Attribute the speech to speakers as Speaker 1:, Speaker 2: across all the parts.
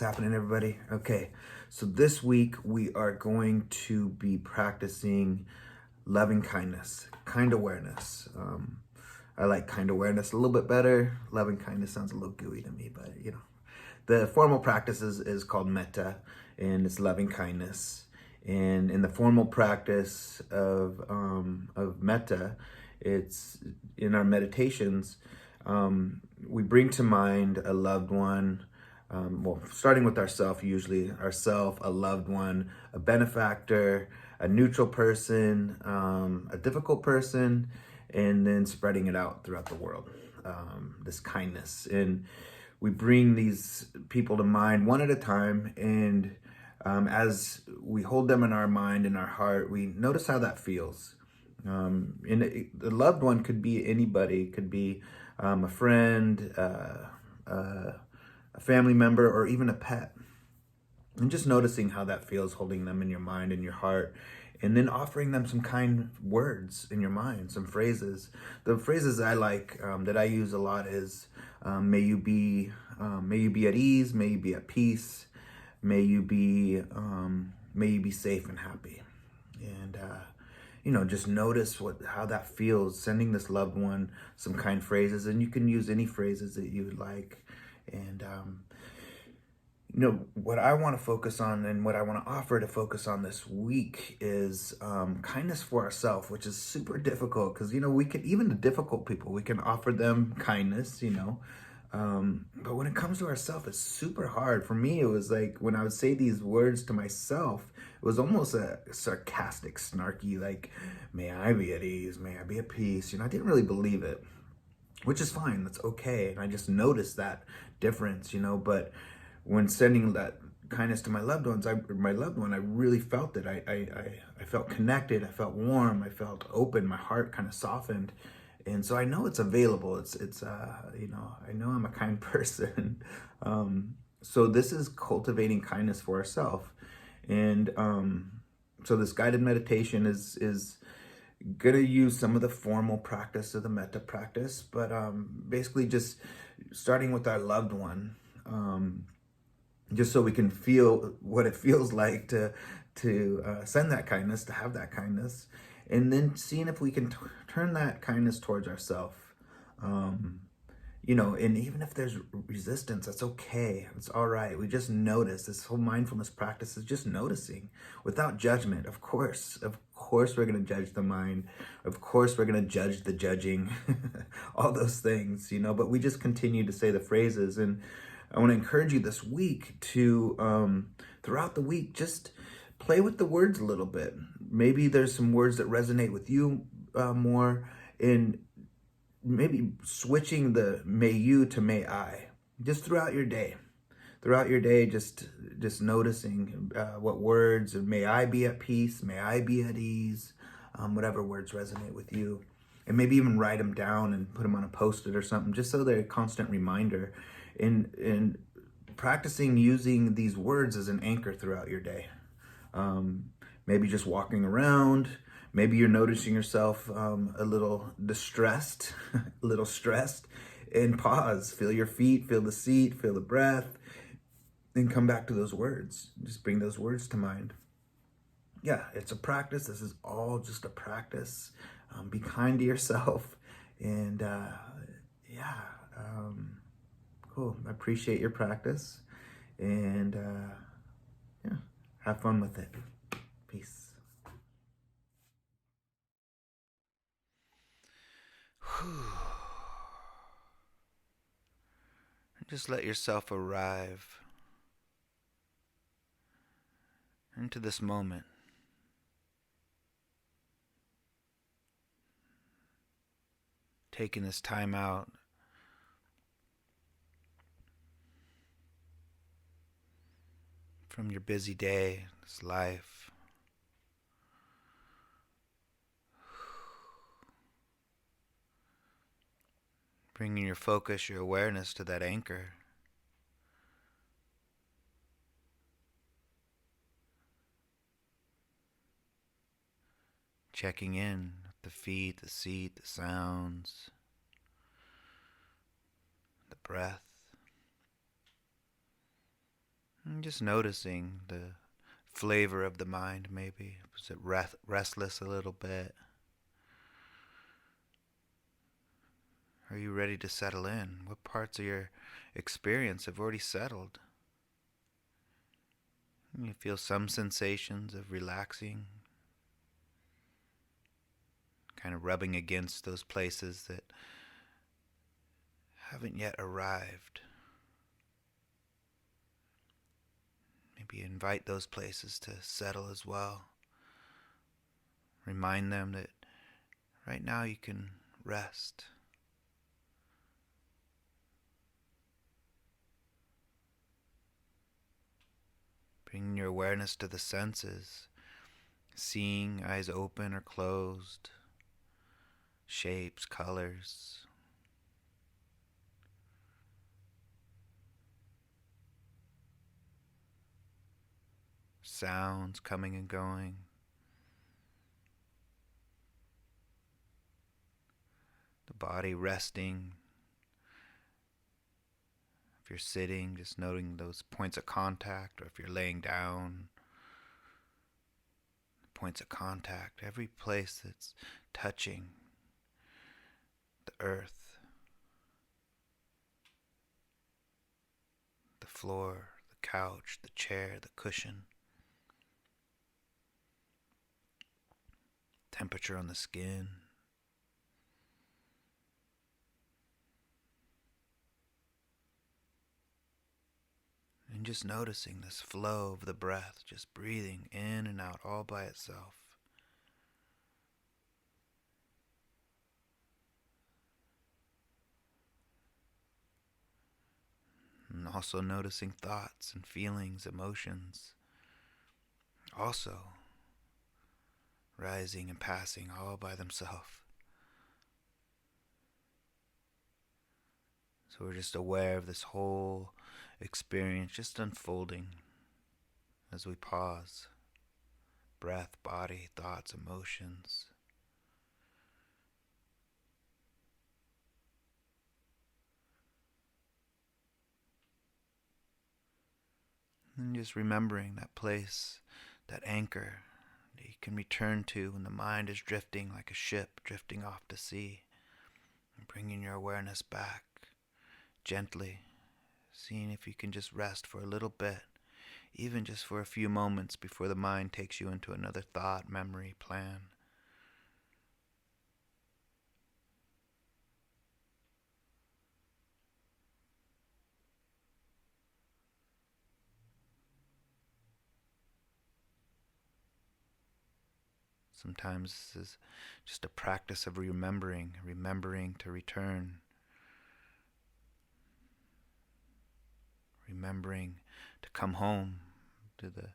Speaker 1: happening, everybody? Okay, so this week we are going to be practicing loving kindness, kind awareness. I like kind awareness a little bit better. Loving kindness sounds a little gooey to me, but the formal practice is called metta, and it's loving kindness. And in the formal practice of metta, it's in our meditations. We bring to mind a loved one, starting with ourself, usually ourself, a loved one, a benefactor, a neutral person, a difficult person, and then spreading it out throughout the world. This kindness, and we bring these people to mind one at a time, and as we hold them in our mind, in our heart, we notice how that feels. The loved one could be anybody, could be a friend, a family member, or even a pet. And just noticing how that feels, holding them in your mind and your heart, and then offering them some kind words in your mind, some phrases. The phrases I like, that I use a lot is, may you be at ease, may you be at peace, may you be safe and happy. And just notice how that feels, sending this loved one some kind phrases, and you can use any phrases that you would like. And what I want to focus on, and what I want to offer to focus on this week, is kindness for ourselves, which is super difficult because we can, even the difficult people, we can offer them kindness. But when it comes to ourselves, it's super hard. For me, it was like when I would say these words to myself, it was almost a sarcastic, snarky, like, may I be at ease, may I be at peace. I didn't really believe it, which is fine. That's okay. And I just noticed that difference, but when sending that kindness to my loved ones, I really felt it. I felt connected. I felt warm. I felt open. My heart kind of softened. And so I know it's available. I know I'm a kind person. So this is cultivating kindness for ourselves. And so this guided meditation is gonna use some of the formal practice of the metta practice, but basically just starting with our loved one, just so we can feel what it feels like to send that kindness, to have that kindness, and then seeing if we can turn that kindness towards ourselves. And even if there's resistance, that's okay. It's all right. We just notice. This whole mindfulness practice is just noticing without judgment. Of course, we're going to judge the mind. Of course, we're going to judge the judging, all those things, but we just continue to say the phrases. And I want to encourage you this week to, throughout the week, just play with the words a little bit. Maybe there's some words that resonate with you more, and maybe switching the may you to may I, just throughout your day. Just noticing what words, or may I be at peace, may I be at ease, whatever words resonate with you. And maybe even write them down and put them on a Post-it or something, just so they're a constant reminder. And practicing using these words as an anchor throughout your day. Maybe just walking around. Maybe you're noticing yourself a little distressed, a little stressed, and pause. Feel your feet, feel the seat, feel the breath, and come back to those words. Just bring those words to mind. Yeah, it's a practice. This is all just a practice. Be kind to yourself. And cool. I appreciate your practice. And have fun with it. Peace. Just let yourself arrive into this moment. Taking this time out from your busy day, this life. Bringing your focus, your awareness to that anchor. Checking in with the feet, the seat, the sounds, the breath. And just noticing the flavor of the mind, maybe. Was it restless a little bit? Are you ready to settle in? What parts of your experience have already settled? You feel some sensations of relaxing, kind of rubbing against those places that haven't yet arrived. Maybe invite those places to settle as well. Remind them that right now you can rest. Bringing your awareness to the senses, seeing, eyes open or closed, shapes, colors. Sounds coming and going. The body resting. If you're sitting, just noting those points of contact, or if you're laying down, points of contact, every place that's touching the earth, the floor, the couch, the chair, the cushion, temperature on the skin. And just noticing this flow of the breath, just breathing in and out all by itself. And also noticing thoughts and feelings, emotions, also rising and passing all by themselves. So we're just aware of this whole experience just unfolding as we pause. Breath, body, thoughts, emotions. And just remembering that place, that anchor that you can return to when the mind is drifting like a ship drifting off to sea. And bringing your awareness back gently, seeing if you can just rest for a little bit, even just for a few moments before the mind takes you into another thought, memory, plan. Sometimes this is just a practice of remembering to return. Remembering to come home to the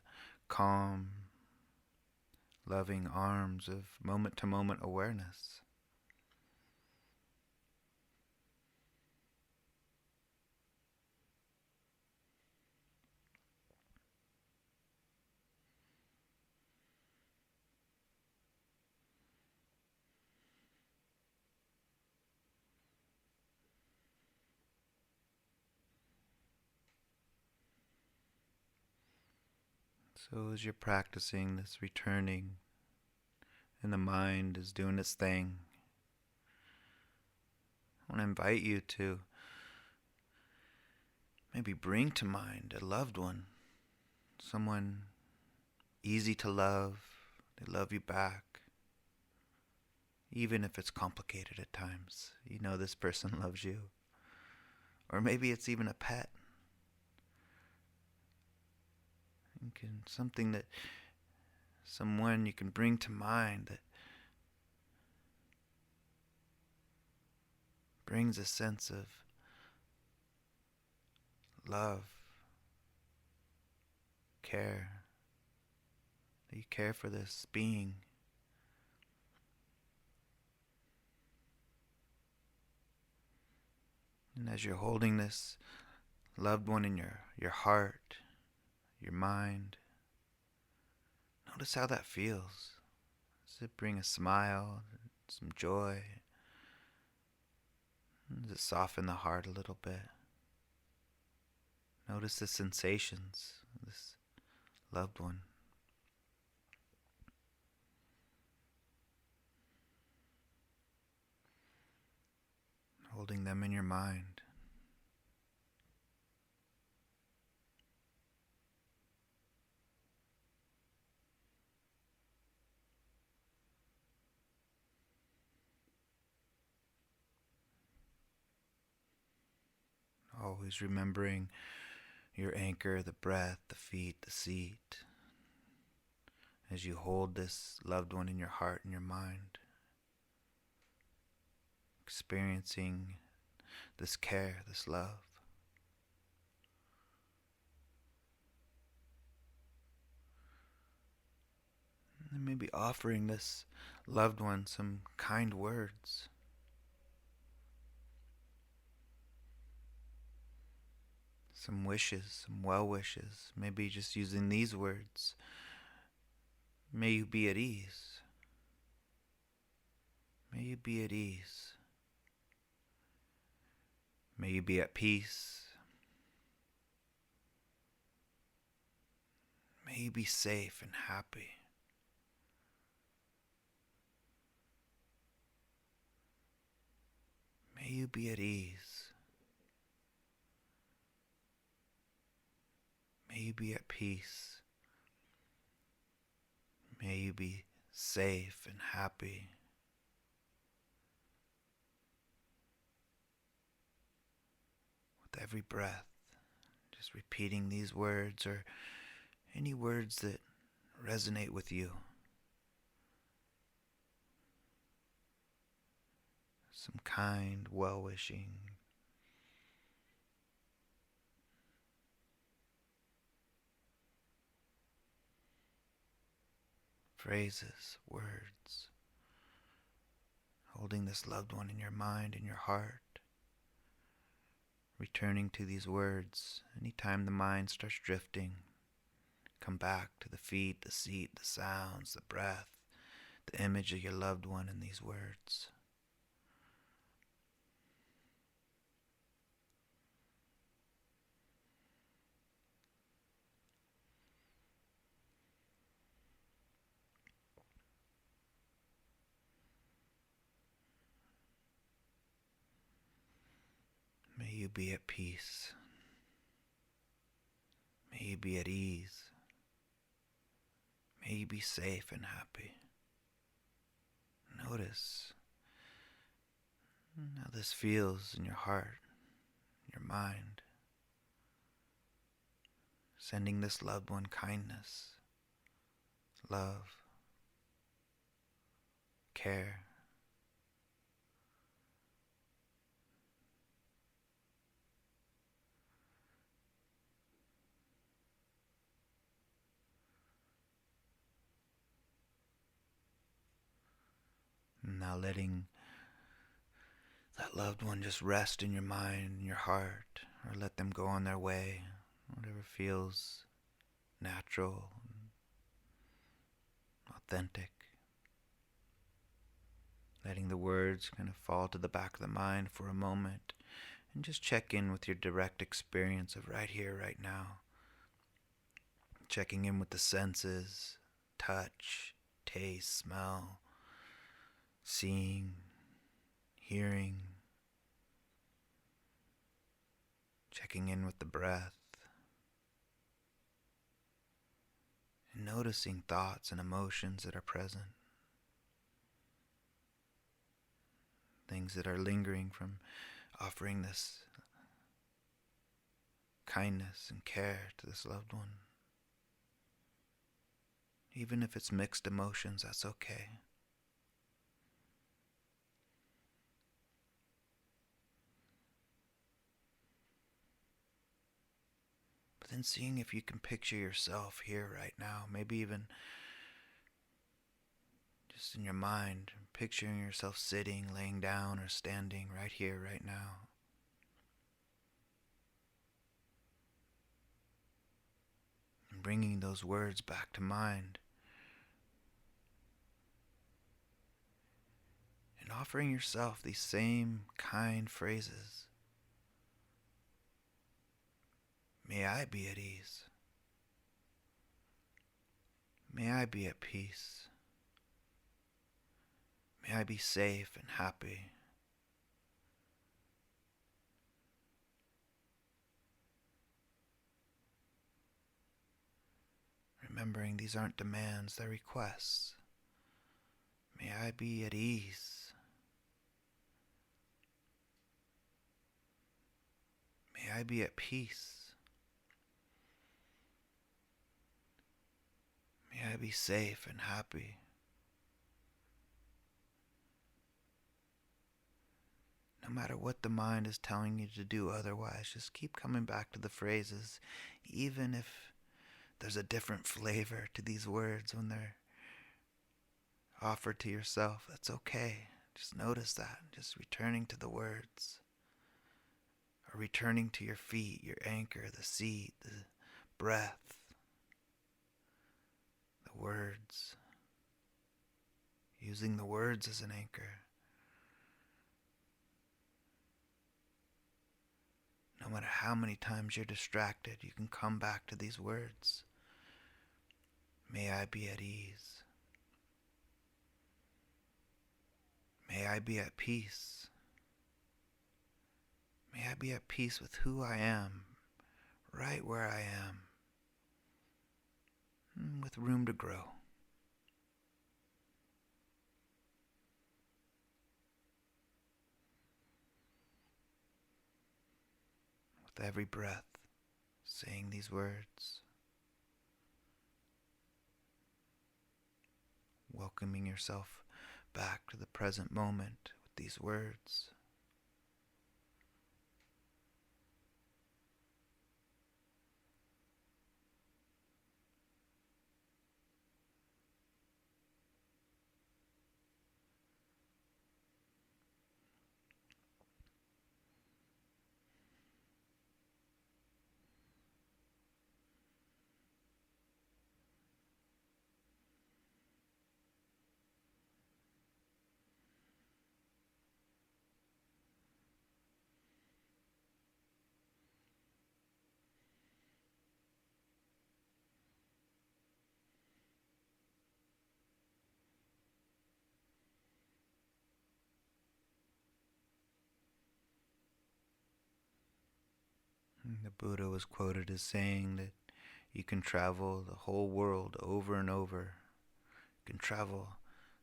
Speaker 1: calm, loving arms of moment-to-moment awareness. So as you're practicing this returning and the mind is doing its thing, I want to invite you to maybe bring to mind a loved one, someone easy to love, they love you back, even if it's complicated at times. You know this person loves you. Or maybe it's even a pet. Something that someone you can bring to mind that brings a sense of love, care, that you care for this being. And as you're holding this loved one in your heart, your mind, notice how that feels. Does it bring a smile, some joy? Does it soften the heart a little bit? Notice the sensations of this loved one. Holding them in your mind. Always remembering your anchor, the breath, the feet, the seat, as you hold this loved one in your heart and your mind, experiencing this care, this love. And maybe offering this loved one some kind words. Some wishes, some well wishes. Maybe just using these words. May you be at ease. May you be at ease. May you be at peace. May you be safe and happy. May you be at ease. May you be at peace. May you be safe and happy. With every breath, just repeating these words or any words that resonate with you. Some kind, well-wishing phrases, words, holding this loved one in your mind, in your heart, returning to these words anytime the mind starts drifting. Come back to the feet, the seat, the sounds, the breath, the image of your loved one in these words. May you be at peace. May you be at ease. May you be safe and happy. Notice how this feels in your heart, your mind. Sending this loved one kindness, love, care. And now letting that loved one just rest in your mind and your heart, or let them go on their way, whatever feels natural and authentic. Letting the words kind of fall to the back of the mind for a moment and just check in with your direct experience of right here, right now. Checking in with the senses, touch, taste, smell, seeing, hearing. Checking in with the breath. And noticing thoughts and emotions that are present. Things that are lingering from offering this kindness and care to this loved one. Even if it's mixed emotions, that's okay. But then seeing if you can picture yourself here right now, maybe even just in your mind, picturing yourself sitting, laying down, or standing right here, right now. And bringing those words back to mind. And offering yourself these same kind phrases. May May I be at ease. May I be at peace. May I be safe and happy. Remembering these aren't demands, they're requests. May I be at ease. May I be at peace. May I be safe and happy. No matter what the mind is telling you to do otherwise, just keep coming back to the phrases, even if there's a different flavor to these words when they're offered to yourself. That's okay. Just notice that. Just returning to the words. Or returning to your feet, your anchor, the seat, the breath, the words. Using the words as an anchor. No matter how many times you're distracted, you can come back to these words. May I be at ease. May I be at peace. May I be at peace with who I am, right where I am, with room to grow. With every breath, saying these words, welcoming yourself back to the present moment with these words. The Buddha was quoted as saying that you can travel the whole world over and over. You can travel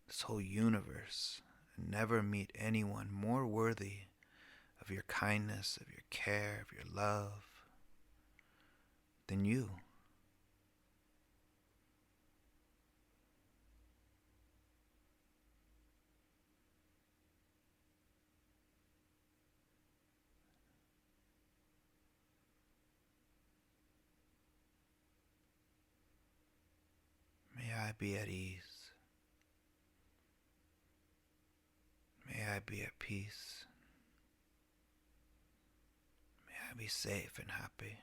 Speaker 1: this whole universe and never meet anyone more worthy of your kindness, of your care, of your love than you. May I be at ease. May I be at peace. May I be safe and happy.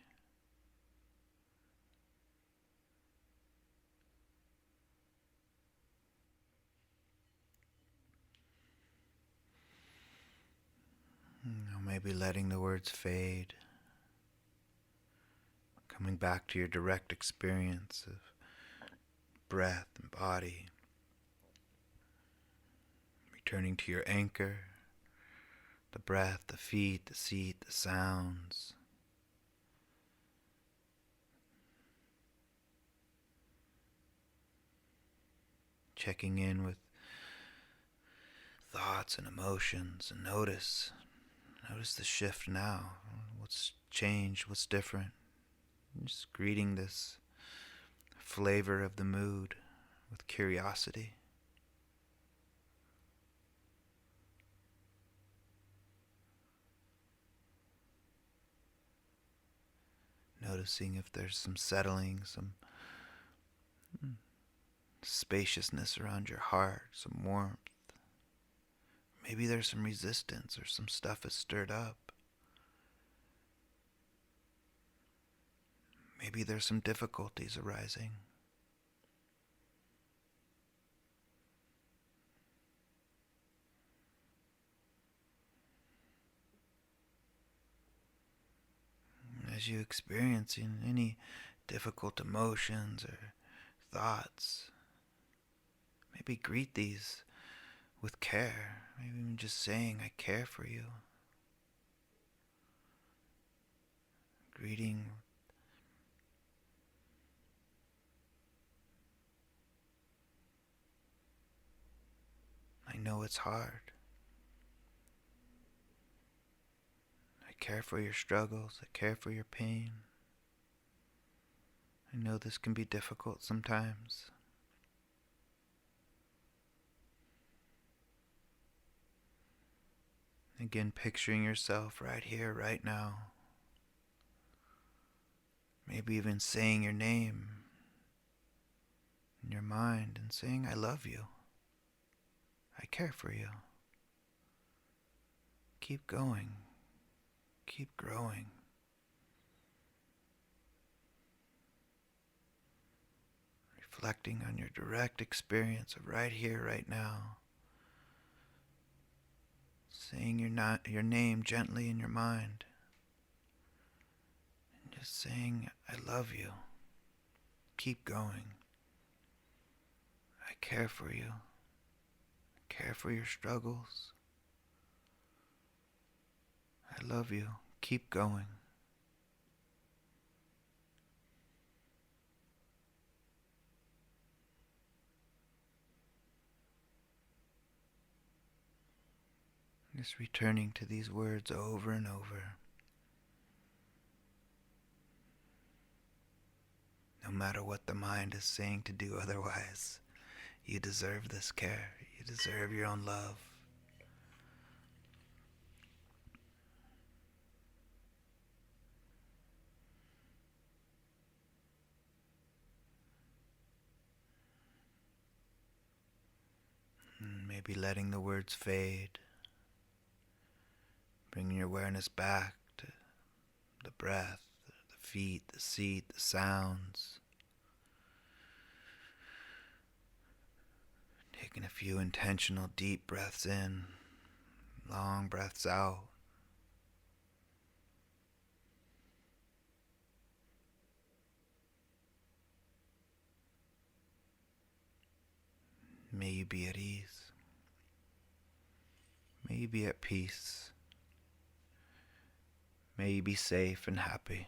Speaker 1: Maybe letting the words fade, coming back to your direct experience of breath and body, returning to your anchor, the breath, the feet, the seat, the sounds. Checking in with thoughts and emotions and notice the shift now. What's changed? What's different? Just greeting this flavor of the mood with curiosity. Noticing if there's some settling, some spaciousness around your heart, some warmth. Maybe there's some resistance or some stuff is stirred up. Maybe there's some difficulties arising. As as you experiencing any difficult emotions or thoughts, maybe greet these with care. Maybe even just saying, I care for you. Greeting. I know it's hard. I care for your struggles. I care for your pain. I know this can be difficult sometimes. Again, picturing yourself right here, right now. Maybe even saying your name in your mind and saying, I love you. I care for you. Keep going. Keep growing. Reflecting on your direct experience of right here, right now. Saying your name gently in your mind. And just saying, I love you. Keep going. I care for you. I care for your struggles. I love you. Keep going. Just returning to these words over and over. No matter what the mind is saying to do otherwise, you deserve this care. You deserve your own love. And maybe letting the words fade. Bringing your awareness back to the breath, the feet, the seat, the sounds. Taking a few intentional deep breaths in, long breaths out. May you be at ease. May you be at peace. May you be safe and happy.